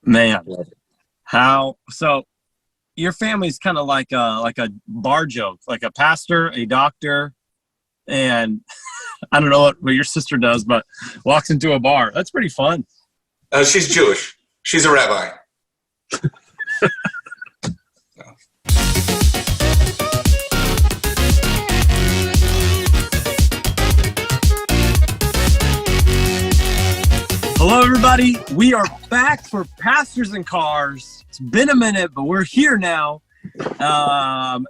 Man, how so? Your family's kind of like a bar joke, like a pastor, a doctor, and I don't know what your sister does, but walks into a bar. That's pretty fun. She's Jewish. She's a rabbi. Hello, everybody. We are back for Pastors and Cars. It's been a minute, but we're here now.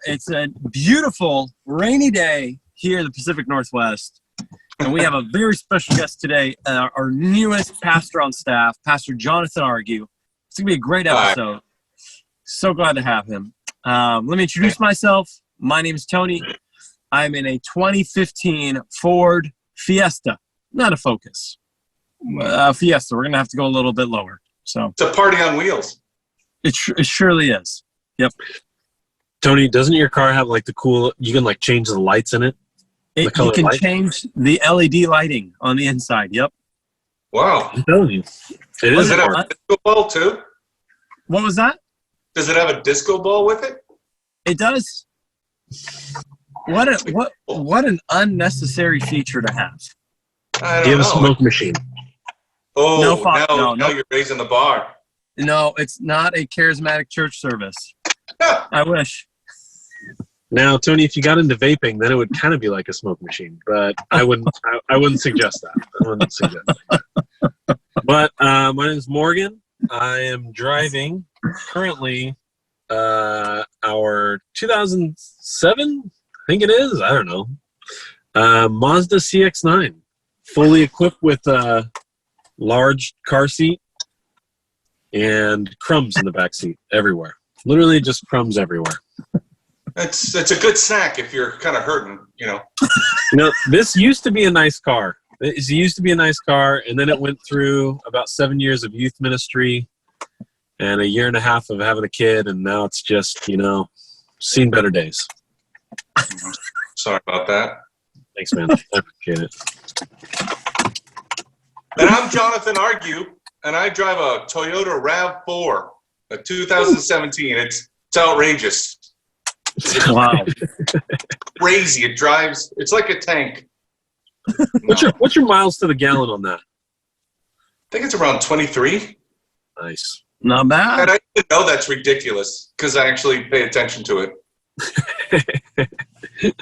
It's a beautiful, rainy day here in the Pacific Northwest. And we have a very special guest today, our newest pastor on staff, Pastor Jonathan Argue. It's going to be a great episode. So glad to have him. Let me introduce myself. My name is Tony. I'm in a 2015 Ford Fiesta, not a Focus. Fiesta. We're going to have to go a little bit lower. So it's a party on wheels. It surely is. Yep. Tony, doesn't your car have like the cool, you can like change the lights in it? You can change the LED lighting on the inside. Yep. Wow. I'm telling you. Does it have a disco ball too? What was that? Does it have a disco ball with it? It does. What an unnecessary feature to have. I Do you don't have a know. smoke machine? Oh, now you're raising the bar. No, it's not a charismatic church service. I wish. Now, Tony, if you got into vaping, then it would kind of be like a smoke machine, but I wouldn't suggest that. But my name is Morgan. I am driving currently our 2007, I think it is. I don't know. Mazda CX-9, fully equipped with a large car seat and crumbs in the back seat everywhere. Literally just crumbs everywhere. It's a good snack if you're kind of hurting, you know. This used to be a nice car. It used to be a nice car, and then it went through about 7 years of youth ministry and a year and a half of having a kid, and now it's just, seen better days. Sorry about that. Thanks, man. I appreciate it. And I'm Jonathan Argue, and I drive a Toyota RAV4, a 2017. It's outrageous. Wow. Crazy. It drives. It's like a tank. What's your miles to the gallon on that? I think it's around 23. Nice. Not bad. And I didn't know that's ridiculous because I actually pay attention to it.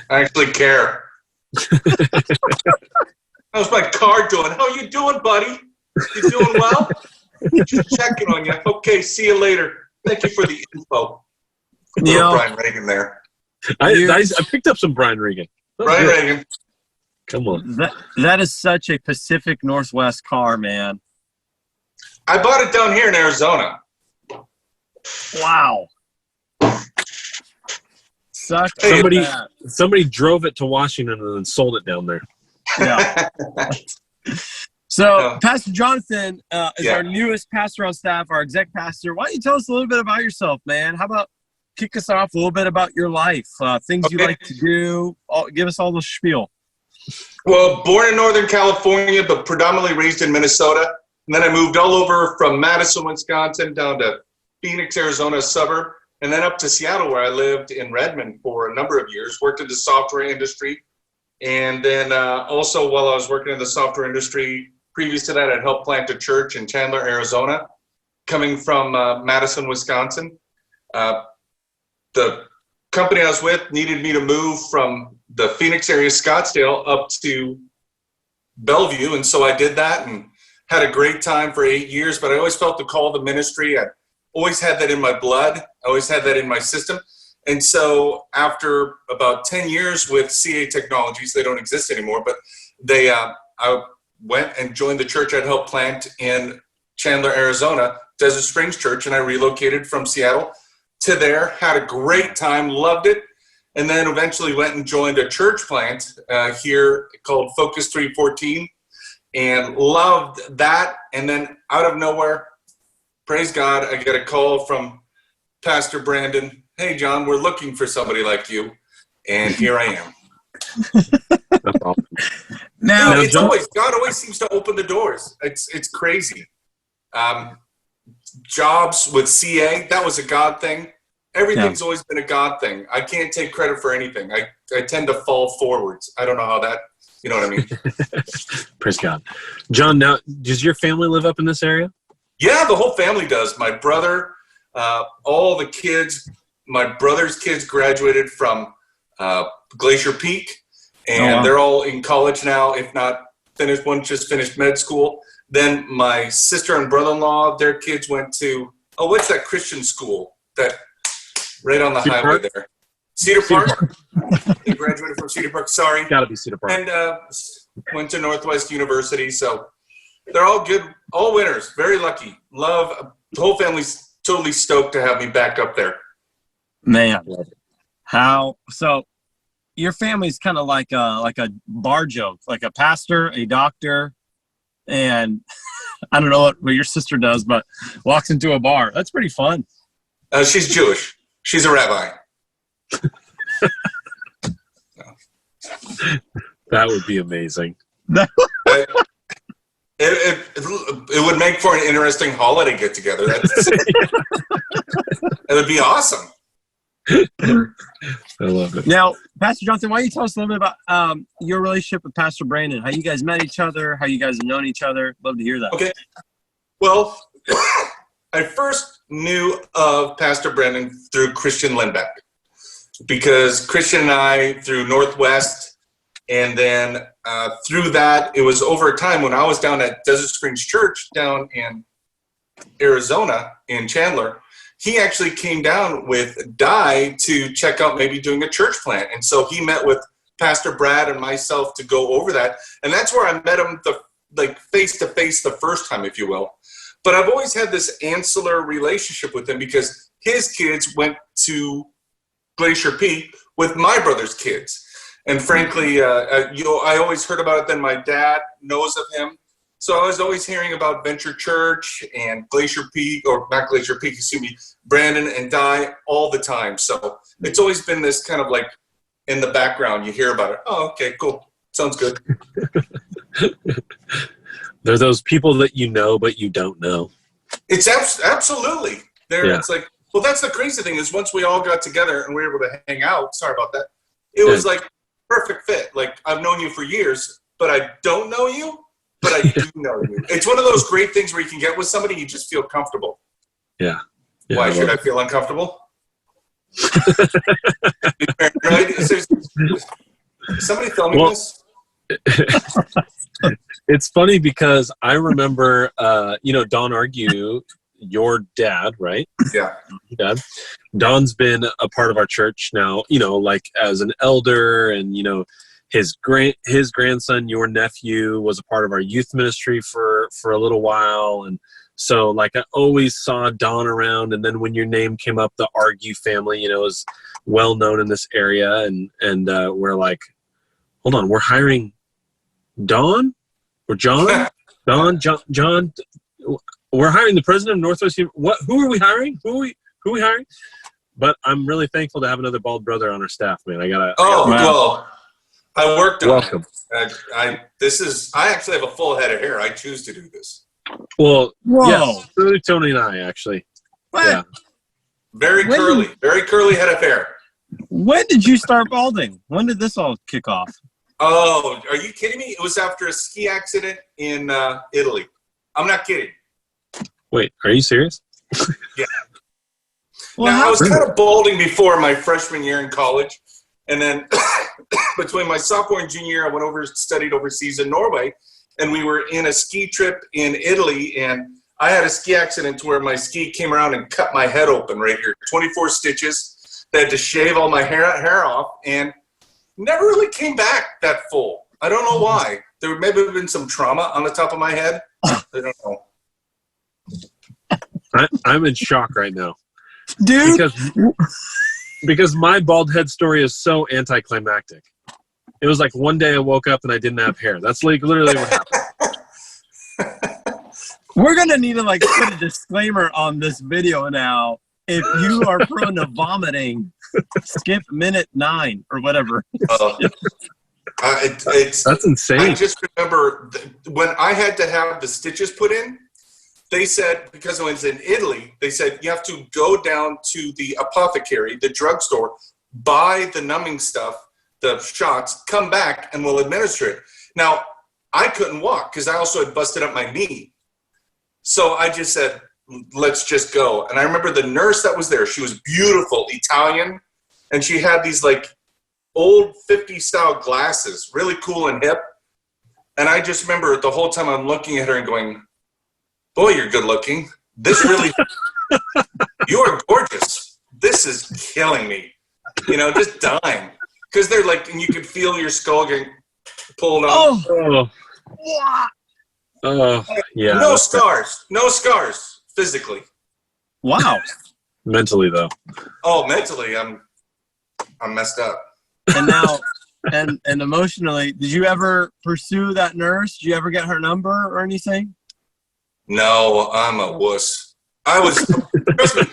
I actually care. How's my car doing? How you doing, buddy? You doing well? Just checking on you. Okay, see you later. Thank you for the info. Brian Reagan there. I picked up some Brian Reagan. Brian Reagan. Come on. That is such a Pacific Northwest car, man. I bought it down here in Arizona. Wow. Somebody drove it to Washington and then sold it down there. Yeah. So, Pastor Jonathan is our newest pastor on staff, our exec pastor. Why don't you tell us a little bit about yourself, man? How about kick us off a little bit about your life, things you like to do. Give us all the spiel. Well, born in Northern California, but predominantly raised in Minnesota. And then I moved all over from Madison, Wisconsin, down to Phoenix, Arizona, a suburb, and then up to Seattle, where I lived in Redmond for a number of years, worked in the software industry. And then also while I was working in the software industry, previous to that, I'd helped plant a church in Chandler, Arizona, coming from Madison, Wisconsin. The company I was with needed me to move from the Phoenix area, Scottsdale, up to Bellevue. And so I did that and had a great time for 8 years, but I always felt the call to ministry. I always had that in my blood. I always had that in my system. And so after about 10 years with CA Technologies, they don't exist anymore, but I went and joined the church I'd helped plant in Chandler, Arizona, Desert Springs Church, and I relocated from Seattle to there, had a great time, loved it, and then eventually went and joined a church plant here called Focus 314, and loved that. And then out of nowhere, praise God, I get a call from Pastor Brandon. Hey, John, we're looking for somebody like you. And here I am. That's awesome. Now, God always seems to open the doors. It's crazy. jobs with CA, that was a God thing. Everything's always been a God thing. I can't take credit for anything. I tend to fall forwards. I don't know how that, you know what I mean? Praise God. John, now, does your family live up in this area? Yeah, the whole family does. My brother, all the kids, my brother's kids graduated from Glacier Peak, and they're all in college now, if not finished. One just finished med school. Then my sister and brother-in-law, their kids went to, what's that Christian school? That right on the Cedar highway Park? there. Cedar Park. They graduated from Cedar Park, sorry. Gotta be Cedar Park. And went to Northwest University. So they're all good, all winners. Very lucky. Love, the whole family's totally stoked to have me back up there. Man, so your family's kind of like a bar joke, like a pastor, a doctor, and I don't know what your sister does, but walks into a bar. That's pretty fun. She's Jewish. She's a rabbi. That would be amazing. It would make for an interesting holiday get together. It would be awesome. I love it. Now, Pastor Johnson, why don't you tell us a little bit about your relationship with Pastor Brandon? How you guys met each other? How you guys have known each other? Love to hear that. Okay. Well, I first knew of Pastor Brandon through Christian Lindbeck, because Christian and I through Northwest, and then through that, it was over a time when I was down at Desert Springs Church down in Arizona in Chandler. He actually came down with Di to check out maybe doing a church plant. And so he met with Pastor Brad and myself to go over that. And that's where I met him face to face the first time, if you will. But I've always had this ancillary relationship with him because his kids went to Glacier Peak with my brother's kids. And frankly, I always heard about it. Then my dad knows of him. So I was always hearing about Venture Church and Glacier Peak, or not Glacier Peak, excuse me, Brandon and Di all the time. So it's always been this kind of like in the background, you hear about it. Oh, okay, cool. Sounds good. They're those people that you know, but you don't know. It's absolutely. It's like, well, that's the crazy thing is once we all got together and we were able to hang out, sorry about that, it was like perfect fit. Like I've known you for years, but I don't know you. But I do know you. It's one of those great things where you can get with somebody, you just feel comfortable. Yeah. Why should I feel uncomfortable? Right? Somebody tell me this. It's funny because I remember, Don Argue, your dad, right? Yeah. Your dad. Don's been a part of our church now, like as an elder, and, his grandson, your nephew, was a part of our youth ministry for a little while. And so like I always saw Don around. And then when your name came up, the Argue family, is well known in this area. And we're like, hold on, we're hiring Don or John? John. We're hiring the president of Northwest. Who are we hiring? Who are we hiring? But I'm really thankful to have another bald brother on our staff, man. Well, I worked on Welcome. it. I actually have a full head of hair. I choose to do this. Well, Whoa. yes, really Tony and I actually. What? Yeah. Very curly head of hair. When did you start balding? When did this all kick off? Oh, are you kidding me? It was after a ski accident in Italy. I'm not kidding. Wait, are you serious? Yeah. Well, now, I was kind of balding before my freshman year in college. And then between my sophomore and junior year, I studied overseas in Norway. And we were in a ski trip in Italy. And I had a ski accident to where my ski came around and cut my head open right here. 24 stitches. They had to shave all my hair off. And never really came back that full. I don't know why. There may have been some trauma on the top of my head. I don't know. I'm in shock right now. dude. Because my bald head story is so anticlimactic. It was like one day I woke up and I didn't have hair. That's like literally what happened. We're gonna need to put a disclaimer on this video now. If you are prone to vomiting, skip minute 9 or whatever. That's insane. I just remember when I had to have the stitches put in, they said, because I was in Italy, they said you have to go down to the apothecary, the drugstore, buy the numbing stuff, the shots, come back, and we'll administer it. Now, I couldn't walk because I also had busted up my knee. So I just said, let's just go. And I remember the nurse that was there, she was beautiful, Italian, and she had these like old 50s style glasses, really cool and hip. And I just remember the whole time I'm looking at her and going, boy, you're good looking. This really, you are gorgeous. This is killing me. You know, just dying. Because they're like, and you could feel your skull getting pulled off. Yeah. No scars physically. Wow. Mentally, though. Oh, mentally, I'm messed up. And now, and emotionally, did you ever pursue that nurse? Did you ever get her number or anything? No, I'm a wuss. I was, trust me,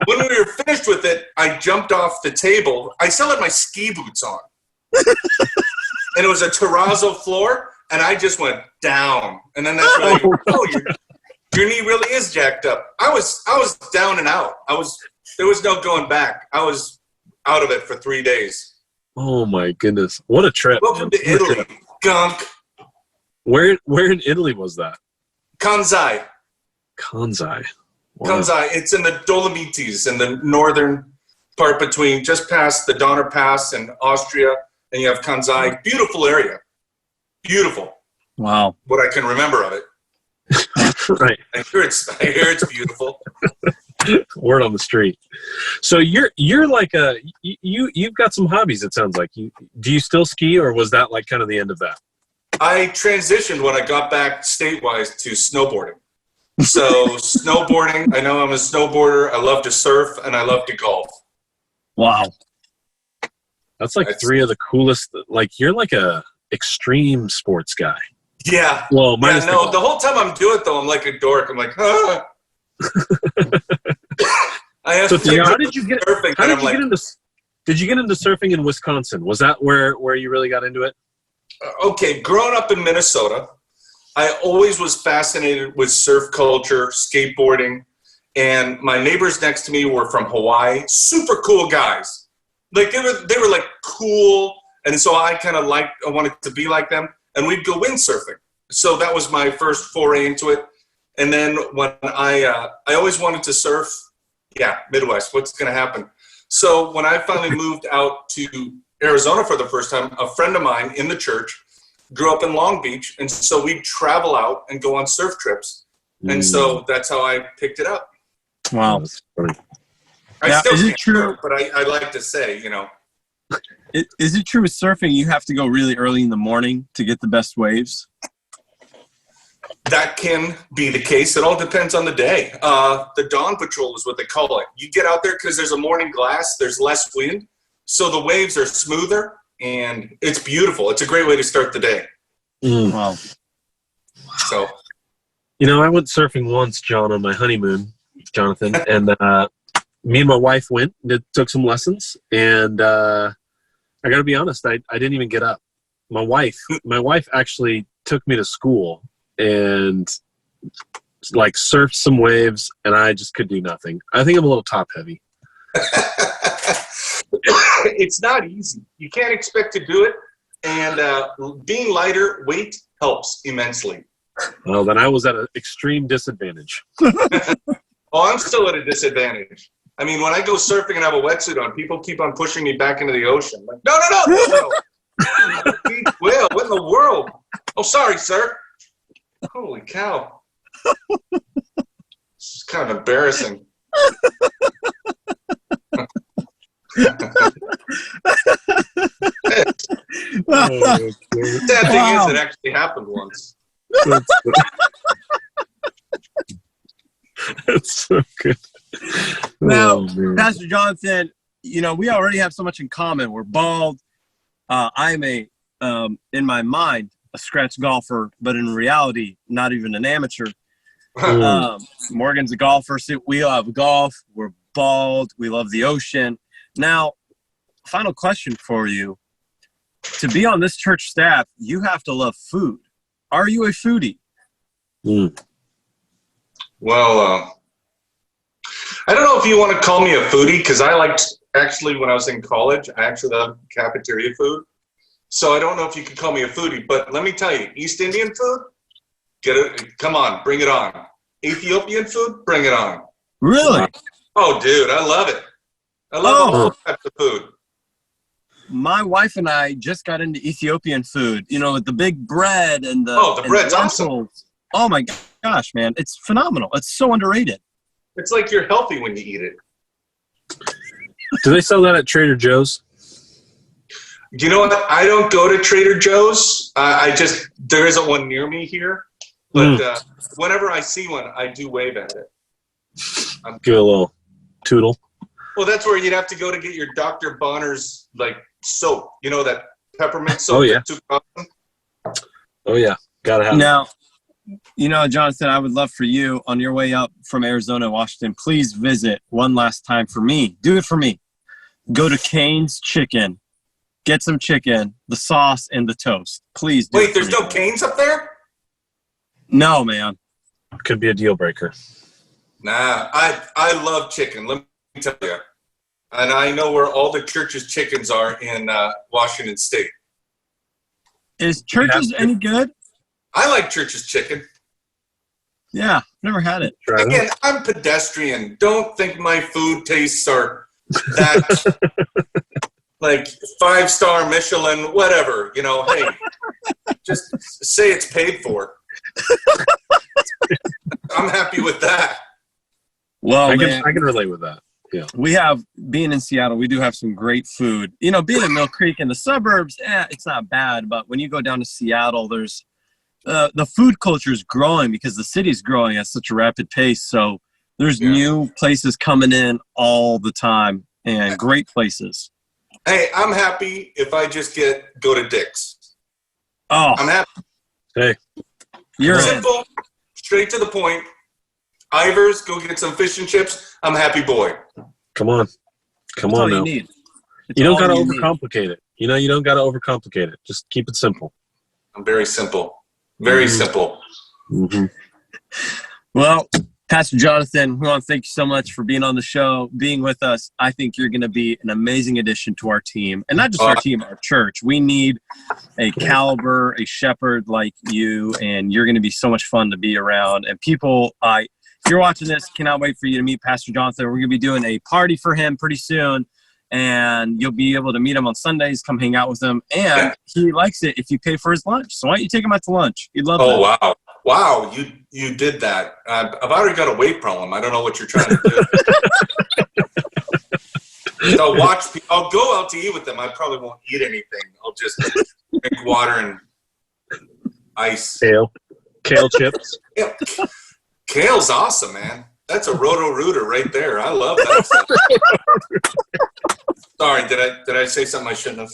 when we were finished with it, I jumped off the table. I still had my ski boots on. And it was a terrazzo floor, and I just went down. And then that's when your knee really is jacked up. I was down and out. There was no going back. I was out of it for 3 days. Oh my goodness. What a trip. Welcome to Italy, gunk. Where in Italy was that? Kanzai. Kanzai. Wow. Kanzai. It's in the Dolomites, in the northern part between just past the Donner Pass and Austria, and you have Kanzai. Beautiful area. Beautiful. Wow. What I can remember of it. Right. I hear it's beautiful. Word on the street. So you're like you've got some hobbies. It sounds like do you still ski, or was that like kind of the end of that? I transitioned when I got back statewide to snowboarding. So snowboarding, I know I'm a snowboarder. I love to surf and I love to golf. Wow. That's like three of the coolest. Like you're like a extreme sports guy. Yeah. Well, the whole time I'm doing it though, I'm like a dork. I'm like, ah. How did you get into? Did you get into surfing in Wisconsin? Was that where you really got into it? Okay, growing up in Minnesota, I always was fascinated with surf culture, skateboarding, and my neighbors next to me were from Hawaii. Super cool guys. Like they were like cool, and so I wanted to be like them, and we'd go windsurfing. So that was my first foray into it. And then when I always wanted to surf, Midwest, what's going to happen? So when I finally moved out to Arizona for the first time, a friend of mine in the church grew up in Long Beach. And so we'd travel out and go on surf trips. And so that's how I picked it up. Wow. That's funny. Is it true? But I like to say, Is it true with surfing you have to go really early in the morning to get the best waves? That can be the case. It all depends on the day. The dawn patrol is what they call it. You get out there because there's a morning glass, there's less wind, so the waves are smoother, and it's beautiful. It's a great way to start the day. Wow. So, I went surfing once, John, on my honeymoon, Jonathan, and me and my wife went, took some lessons, and I got to be honest, I didn't even get up. My wife actually took me to school and like surfed some waves, and I just could do nothing. I think I'm a little top heavy. it's not easy. You can't expect to do it, and being lighter weight helps immensely. Well, then I was at an extreme disadvantage. I'm still at a disadvantage. I mean, when I go surfing and have a wetsuit on, people keep on pushing me back into the ocean. Like, no. Will, what in the world? Oh, sorry, sir. Holy cow. It's kind of embarrassing. Sad thing is, it actually happened once. That's so good. Now, Pastor Johnson, we already have so much in common. We're bald. I'm in my mind, a scratch golfer, but in reality, not even an amateur. Morgan's a golfer. So we love golf. We're bald. We love the ocean. Now, final question for you. To be on this church staff, you have to love food. Are you a foodie? Well, I don't know if you want to call me a foodie, because I liked, actually, when I was in college, I actually loved cafeteria food. So I don't know if you could call me a foodie, but let me tell you, East Indian food, come on, bring it on. Ethiopian food, bring it on. Really? Oh, dude, I love it. I love all types of food. My wife and I just got into Ethiopian food, you know, with the big bread and the bread's lentils. awesome. Oh my gosh, man. It's phenomenal. It's so underrated. It's like you're healthy when you eat it. Do they sell that at Trader Joe's? You know what? I don't go to Trader Joe's. There isn't one near me here. But whenever I see one, I do wave at it. Give it a little tootle. Well, that's where you'd have to go to get your Dr. Bonner's, like, soap. You know, that peppermint soap? Oh, yeah. That's super awesome? Oh, yeah. Gotta have it. Now, you know, Jonathan, I would love for you on your way up from Arizona, Washington, please visit one last time for me. Do it for me. Go to Cane's Chicken. Get some chicken, the sauce, and the toast. Please do. Wait, there's no Cane's up there? No, man. Could be a deal breaker. Nah, I love chicken, let me tell you. And I know where all the Church's chickens are in Washington State. Is Church's any good? I like Church's chicken. Yeah, never had it. Try Again, I'm pedestrian. Don't think my food tastes are that like 5-star Michelin, whatever. You know, hey, just say it's paid for. I'm happy with that. Well, I man, can relate with that. Yeah. we have, being in Seattle, we do have some great food. You know, being in Mill Creek in the suburbs, it's not bad. But when you go down to Seattle, there's the food culture is growing because the city's growing at such a rapid pace. So there's new places coming in all the time and great places. Hey, I'm happy if I just go to Dick's. Oh, I'm happy. Hey, you're in. Simple, straight to the point. Ivers, go get some fish and chips. I'm a happy boy. come on. Come That's all on you now. need. It's You don't all got to you need. overcomplicate it. You know, you don't got to overcomplicate it. Just keep it simple. I'm very simple. Very simple. Mm-hmm. Well, Pastor Jonathan, we want to thank you so much for being on the show, being with us. I think you're going to be an amazing addition to our team. And not just our team, our church. We need a caliber, a shepherd like you, and you're going to be so much fun to be around. And people, if you're watching this, cannot wait for you to meet Pastor Jonathan. We're going to be doing a party for him pretty soon. And you'll be able to meet him on Sundays, come hang out with him. And he likes it if you pay for his lunch. So why don't you take him out to lunch? He'd love Oh, that. wow. Wow, you did that. I've already got a weight problem. I don't know what you're trying to do. So I'll go out to eat with them. I probably won't eat anything. I'll just drink water and ice. Kale chips. Yeah. Kale's awesome, man. That's a Roto-Rooter right there. I love that stuff. Sorry, did I say something I shouldn't have?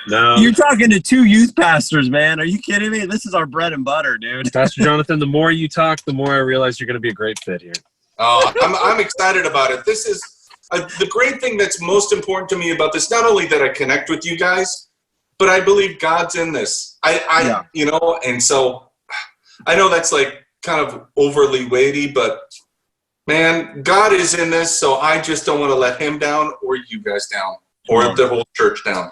No. You're talking to two youth pastors, man. Are you kidding me? This is our bread and butter, dude. Pastor Jonathan, the more you talk, the more I realize you're going to be a great fit here. Oh, I'm excited about it. This is the great thing that's most important to me about this. Not only that I connect with you guys, but I believe God's in this. You know, and so I know that's like kind of overly weighty, but man, God is in this. So I just don't want to let him down or you guys down or the whole church down.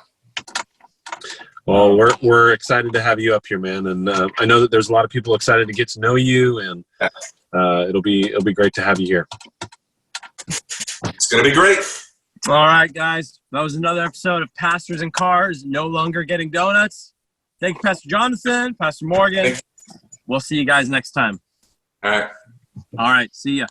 Well, we're excited to have you up here, man, and I know that there's a lot of people excited to get to know you, and it'll be great to have you here. It's gonna be great. All right, guys. That was another episode of Pastors and Cars, no longer getting donuts. Thank you, Pastor Jonathan, Pastor Morgan. We'll see you guys next time. All right. All right. See ya.